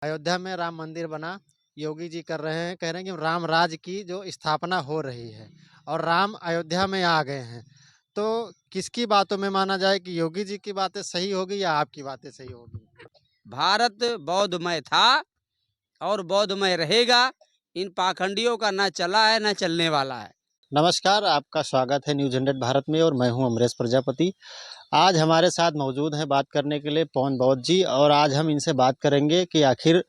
अयोध्या में राम मंदिर बना, योगी जी कर रहे हैं, कह रहे हैं कि राम राज्य की जो स्थापना हो रही है और राम अयोध्या में आ गए हैं। तो किसकी बातों में माना जाए कि योगी जी की बातें सही होगी या आपकी बातें सही होगी? भारत बौद्धमय था और बौद्धमय रहेगा। इन पाखंडियों का ना चला है ना चलने वाला है। नमस्कार, आपका स्वागत है न्यूज़ 100 भारत में और मैं हूं अमरेश प्रजापति। आज हमारे साथ मौजूद हैं बात करने के लिए पवन बौद्ध जी और आज हम इनसे बात करेंगे कि आखिर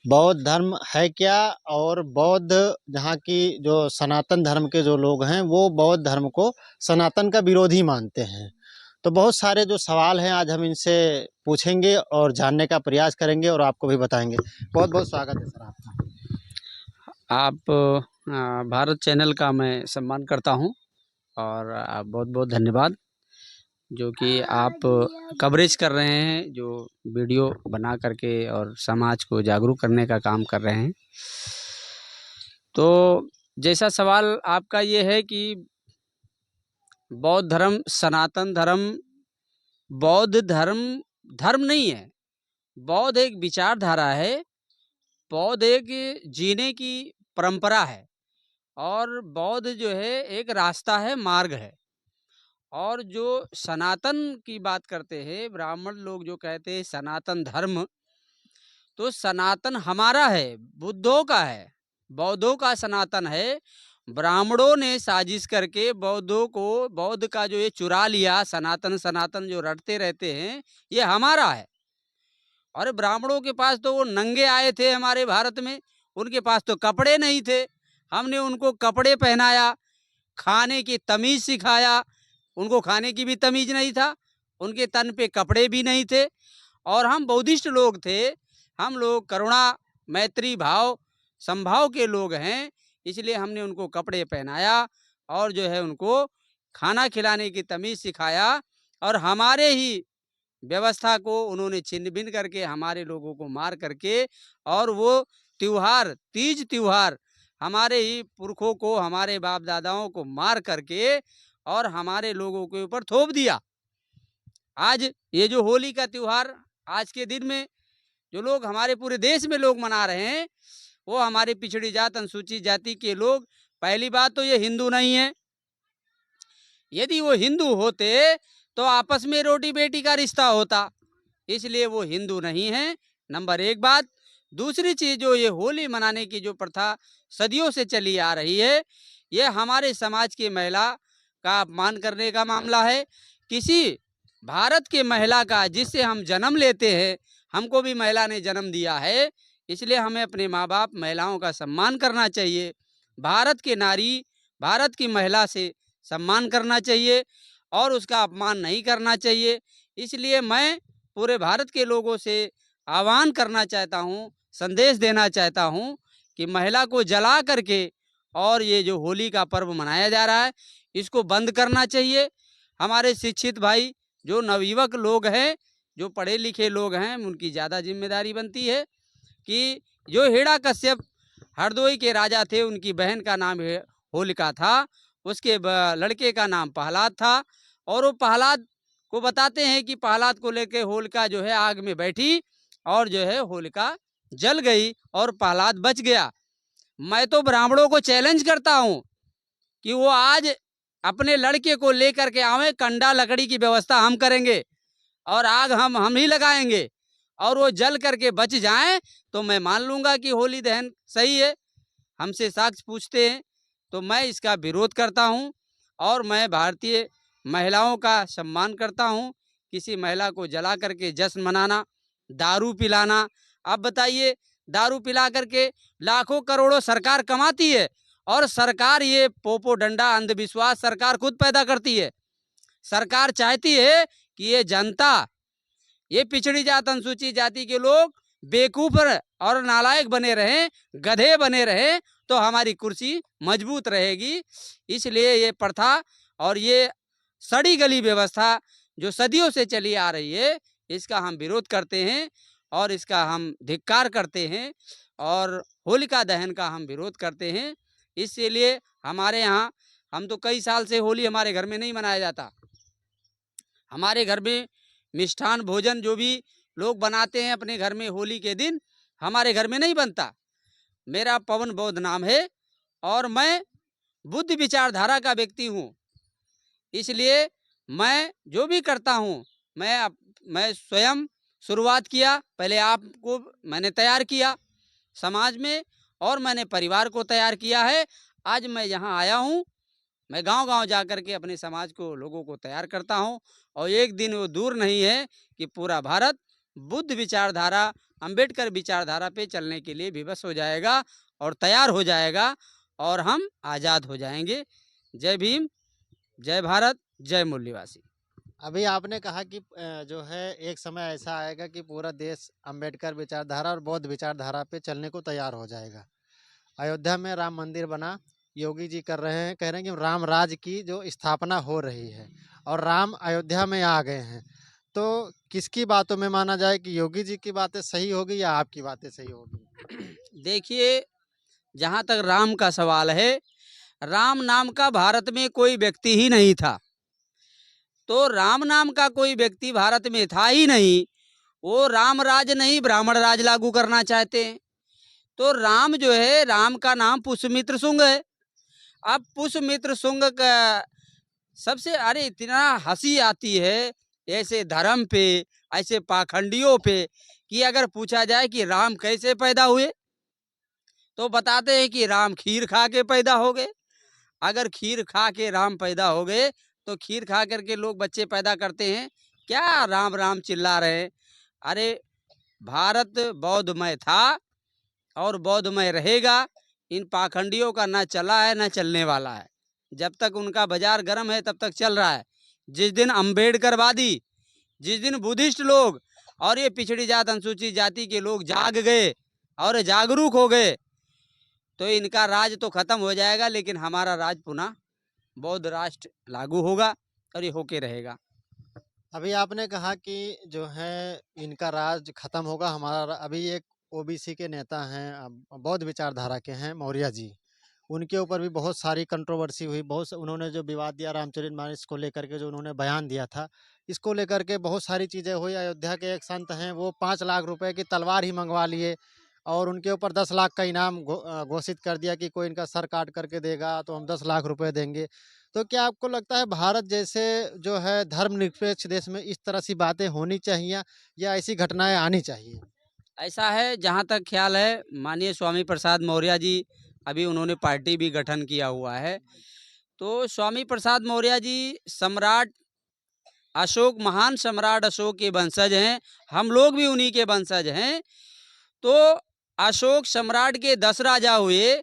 बौद्ध धर्म है क्या और बौद्ध जहाँ की जो सनातन धर्म के जो लोग हैं वो बौद्ध धर्म को सनातन का विरोधी मानते हैं। तो बहुत सारे जो सवाल हैं आज हम इनसे पूछेंगे और जानने का प्रयास करेंगे और आपको भी बताएंगे। बहुत बहुत स्वागत है सर आपका। आप भारत चैनल का मैं सम्मान करता हूं और बहुत बहुत धन्यवाद जो कि आप कवरेज कर रहे हैं, जो वीडियो बना करके और समाज को जागरूक करने का काम कर रहे हैं। तो जैसा सवाल आपका ये है कि बौद्ध धर्म सनातन धर्म, बौद्ध धर्म धर्म नहीं है। बौद्ध एक विचारधारा है, बौद्ध एक जीने की परंपरा है और बौद्ध जो है एक रास्ता है, मार्ग है। और जो सनातन की बात करते हैं ब्राह्मण लोग, जो कहते हैं सनातन धर्म, तो सनातन हमारा है, बुद्धों का है, बौद्धों का सनातन है। ब्राह्मणों ने साजिश करके बौद्धों को, बौद्ध का जो ये चुरा लिया, सनातन सनातन जो रटते रहते हैं, ये हमारा है। और ब्राह्मणों के पास तो वो नंगे आए थे हमारे भारत में, उनके पास तो कपड़े नहीं थे। हमने उनको कपड़े पहनाया, खाने की तमीज सिखाया। उनको खाने की भी तमीज नहीं था, उनके तन पे कपड़े भी नहीं थे। और हम बौद्धिस्ट लोग थे, हम लोग करुणा मैत्री भाव संभाव के लोग हैं, इसलिए हमने उनको कपड़े पहनाया और जो है उनको खाना खिलाने की तमीज सिखाया। और हमारे ही व्यवस्था को उन्होंने छिन्न भिन्न करके हमारे लोगों को मार करके, और वो त्योहार, तीज त्योहार, हमारे ही पुरखों को, हमारे बाप दादाओं को मार करके और हमारे लोगों के ऊपर थोप दिया। आज ये जो होली का त्योहार आज के दिन में जो लोग हमारे पूरे देश में लोग मना रहे हैं, वो हमारी पिछड़ी जात, अनुसूचित जाति के लोग। पहली बात तो ये हिंदू नहीं है। यदि वो हिंदू होते तो आपस में रोटी बेटी का रिश्ता होता, इसलिए वो हिंदू नहीं है। नंबर एक बात। दूसरी चीज, जो ये होली मनाने की जो प्रथा सदियों से चली आ रही है, ये हमारे समाज की महिला का अपमान करने का मामला है। किसी भारत के महिला का, जिससे हम जन्म लेते हैं, हमको भी महिला ने जन्म दिया है, इसलिए हमें अपने माँ बाप महिलाओं का सम्मान करना चाहिए। भारत के नारी, भारत की महिला से सम्मान करना चाहिए और उसका अपमान नहीं करना चाहिए। इसलिए मैं पूरे भारत के लोगों से आह्वान करना चाहता हूँ, संदेश देना चाहता हूँ कि महिला को जला करके और ये जो होली का पर्व मनाया जा रहा है, इसको बंद करना चाहिए। हमारे शिक्षित भाई, जो नवयुवक लोग हैं, जो पढ़े लिखे लोग हैं, उनकी ज़्यादा जिम्मेदारी बनती है कि जो हिरण्यकश्यप हरदोई के राजा थे, उनकी बहन का नाम होलिका था, उसके लड़के का नाम प्रहलाद था। और वो प्रहलाद को बताते हैं कि प्रहलाद को लेके होलिका जो है आग में बैठी और जो है होलिका जल गई और प्रहलाद बच गया। मैं तो ब्राह्मणों को चैलेंज करता हूँ कि वो आज अपने लड़के को लेकर के आवे, कंडा लकड़ी की व्यवस्था हम करेंगे और आग हम ही लगाएंगे, और वो जल करके बच जाएं तो मैं मान लूंगा कि होली दहन सही है। हमसे साक्ष्य पूछते हैं तो मैं इसका विरोध करता हूं और मैं भारतीय महिलाओं का सम्मान करता हूं। किसी महिला को जला करके जश्न मनाना, दारू पिलाना, आप बताइए, दारू पिला करके लाखों करोड़ों सरकार कमाती है और सरकार ये पोपो डंडा अंधविश्वास सरकार खुद पैदा करती है। सरकार चाहती है कि ये जनता, ये पिछड़ी जात, अनुसूचित जाति के लोग बेवकूफ और नालायक बने रहें, गधे बने रहें, तो हमारी कुर्सी मजबूत रहेगी। इसलिए ये प्रथा और ये सड़ी गली व्यवस्था जो सदियों से चली आ रही है, इसका हम विरोध करते हैं और इसका हम धिक्कार करते हैं और होलिका दहन का हम विरोध करते हैं। इसलिए हमारे यहाँ, हम तो कई साल से होली हमारे घर में नहीं मनाया जाता। हमारे घर में मिष्ठान भोजन जो भी लोग बनाते हैं अपने घर में होली के दिन, हमारे घर में नहीं बनता। मेरा पवन बौद्ध नाम है और मैं बुद्ध विचारधारा का व्यक्ति हूँ। इसलिए मैं जो भी करता हूँ, मैं स्वयं शुरुआत किया, पहले आपको मैंने तैयार किया समाज में, और मैंने परिवार को तैयार किया है। आज मैं यहाँ आया हूँ, मैं गांव-गांव जाकर के अपने समाज को, लोगों को तैयार करता हूँ, और एक दिन वो दूर नहीं है कि पूरा भारत बुद्ध विचारधारा, अंबेडकर विचारधारा पे चलने के लिए विवश हो जाएगा और तैयार हो जाएगा, और हम आज़ाद हो जाएंगे। जय भीम, जय भारत, जय मूल्यवासी। अभी आपने कहा कि जो है एक समय ऐसा आएगा कि पूरा देश अंबेडकर विचारधारा और बौद्ध विचारधारा पे चलने को तैयार हो जाएगा। अयोध्या में राम मंदिर बना, योगी जी कर रहे हैं, कह रहे हैं कि राम राज की जो स्थापना हो रही है और राम अयोध्या में आ गए हैं। तो किसकी बातों में माना जाए कि योगी जी की बातें सही होगी या आपकी बातें सही होगी? देखिए, जहाँ तक राम का सवाल है, राम नाम का भारत में कोई व्यक्ति ही नहीं था। तो राम नाम का कोई व्यक्ति भारत में था ही नहीं, वो राम राज नहीं ब्राह्मण राज लागू करना चाहते हैं। तो राम जो है, राम का नाम पुष्यमित्र शुंग है। अब पुष्यमित्र शुंग का सबसे, अरे इतना हंसी आती है ऐसे धर्म पे, ऐसे पाखंडियों पे, कि अगर पूछा जाए कि राम कैसे पैदा हुए, तो बताते हैं कि राम खीर खा के पैदा हो गए। अगर खीर खा के राम पैदा हो गए, तो खीर खा करके लोग बच्चे पैदा करते हैं, क्या राम राम चिल्ला रहे हैं? अरे भारत बौद्धमय था और बौद्धमय रहेगा। इन पाखंडियों का ना चला है ना चलने वाला है। जब तक उनका बाजार गर्म है तब तक चल रहा है। जिस दिन अम्बेडकरवादी, जिस दिन बुद्धिस्ट लोग और ये पिछड़ी जात अनुसूचित जाति के लोग जाग गए और जागरूक हो गए, तो इनका राज तो खत्म हो जाएगा, लेकिन हमारा राज पुनः बौद्ध राष्ट्र लागू होगा और ये होके रहेगा। अभी आपने कहा कि जो है इनका राज खत्म होगा हमारा। अभी एक ओबीसी के नेता हैं, बौद्ध विचारधारा के हैं, मौर्य जी। उनके ऊपर भी बहुत सारी कंट्रोवर्सी हुई, उन्होंने जो विवाद दिया रामचरितमानस को लेकर के, जो उन्होंने बयान दिया था, इसको लेकर के बहुत सारी चीज़ें हुई। अयोध्या के एक संत हैं, वो 5 लाख रुपए की तलवार ही मंगवा लिए और उनके ऊपर 10 लाख का इनाम घोषित कर दिया कि कोई इनका सर काट करके देगा तो हम 10 लाख रुपए देंगे। तो क्या आपको लगता है भारत जैसे जो है धर्मनिरपेक्ष देश में इस तरह सी बातें होनी चाहिए या ऐसी घटनाएं आनी चाहिए? ऐसा है, जहाँ तक ख्याल है, माननीय स्वामी प्रसाद मौर्य जी, अभी उन्होंने पार्टी भी गठन किया हुआ है। तो स्वामी प्रसाद मौर्य जी सम्राट अशोक, महान सम्राट अशोक के वंशज हैं, हम लोग भी उन्हीं के वंशज हैं। तो अशोक सम्राट के 10 राजा हुए,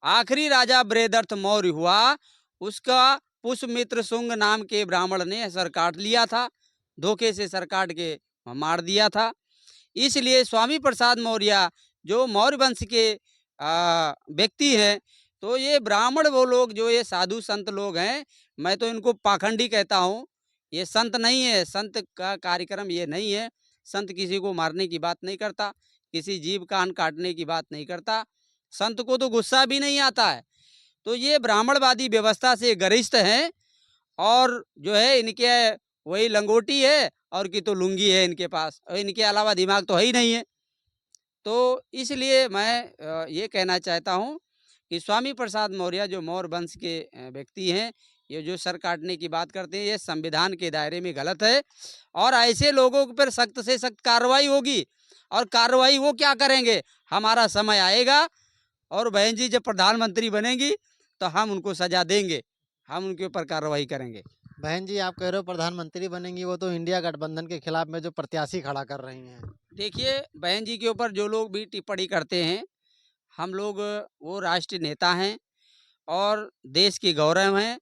आखिरी राजा बृहदर्थ मौर्य हुआ, उसका पुष्यमित्र शुंग नाम के ब्राह्मण ने सर काट लिया था, धोखे से सर काट के मार दिया था। इसलिए स्वामी प्रसाद मौर्य जो मौर्य वंश के व्यक्ति हैं, तो ये ब्राह्मण वो लोग जो ये साधु संत लोग हैं, मैं तो इनको पाखंडी कहता हूँ। ये संत नहीं है, संत का कार्यक्रम ये नहीं है। संत किसी को मारने की बात नहीं करता, किसी जीव का अन्न काटने की बात नहीं करता, संत को तो गुस्सा भी नहीं आता है। तो ये ब्राह्मणवादी व्यवस्था से गरिष्ठ हैं, और जो है इनके वही लंगोटी है और की तो लुंगी है इनके पास, और इनके अलावा दिमाग तो है ही नहीं है। तो इसलिए मैं ये कहना चाहता हूँ कि स्वामी प्रसाद मौर्य जो मौर्य वंश के व्यक्ति हैं, ये जो सर काटने की बात करते हैं, ये संविधान के दायरे में गलत है, और ऐसे लोगों पर सख्त से सख्त कार्रवाई होगी। और कार्रवाई वो क्या करेंगे, हमारा समय आएगा और बहन जी जब प्रधानमंत्री बनेंगी तो हम उनको सजा देंगे, हम उनके ऊपर कार्रवाई करेंगे। बहन जी, आप कह रहे हो प्रधानमंत्री बनेंगी, वो तो इंडिया गठबंधन के खिलाफ में जो प्रत्याशी खड़ा कर रही हैं। देखिए, बहन जी के ऊपर जो लोग भी टिप्पणी करते हैं, हम लोग, वो राष्ट्रीय नेता हैं और देश की गौरव हैं।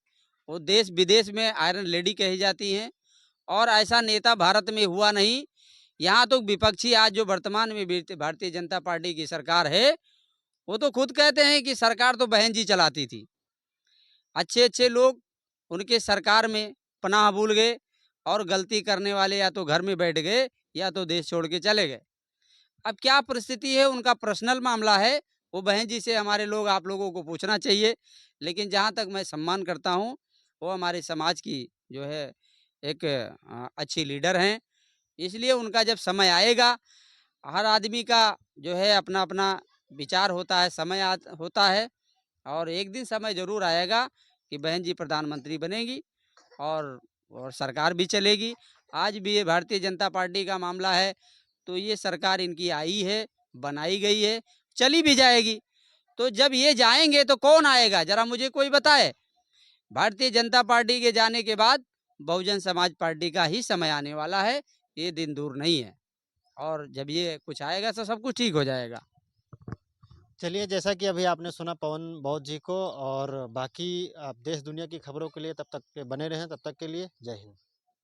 वो देश विदेश में आयरन लेडी कही जाती हैं, और ऐसा नेता भारत में हुआ नहीं। यहाँ तो विपक्षी आज जो वर्तमान में भारतीय जनता पार्टी की सरकार है, वो तो खुद कहते हैं कि सरकार तो बहन जी चलाती थी। अच्छे अच्छे लोग उनके सरकार में पनाह भूल गए, और गलती करने वाले या तो घर में बैठ गए या तो देश छोड़ के चले गए। अब क्या परिस्थिति है, उनका पर्सनल मामला है, वो बहन जी से हमारे लोग, आप लोगों को पूछना चाहिए। लेकिन जहाँ तक मैं सम्मान करता हूँ, वो हमारे समाज की जो है एक अच्छी लीडर हैं। इसलिए उनका जब समय आएगा, हर आदमी का जो है अपना अपना विचार होता है, होता है, और एक दिन समय ज़रूर आएगा कि बहन जी प्रधानमंत्री बनेगी और सरकार भी चलेगी। आज भी ये भारतीय जनता पार्टी का मामला है, तो ये सरकार इनकी आई है, बनाई गई है, चली भी जाएगी। तो जब ये जाएँगे तो कौन आएगा? ज़रा मुझे कोई बताए। भारतीय जनता पार्टी के जाने के बाद बहुजन समाज पार्टी का ही समय आने वाला है, ये दिन दूर नहीं है। और जब ये कुछ आएगा तो सब कुछ ठीक हो जाएगा। चलिए, जैसा कि अभी आपने सुना पवन बौद्ध जी को, और बाकी आप देश दुनिया की खबरों के लिए तब तक के बने रहें, तब तक के लिए जय हिंद।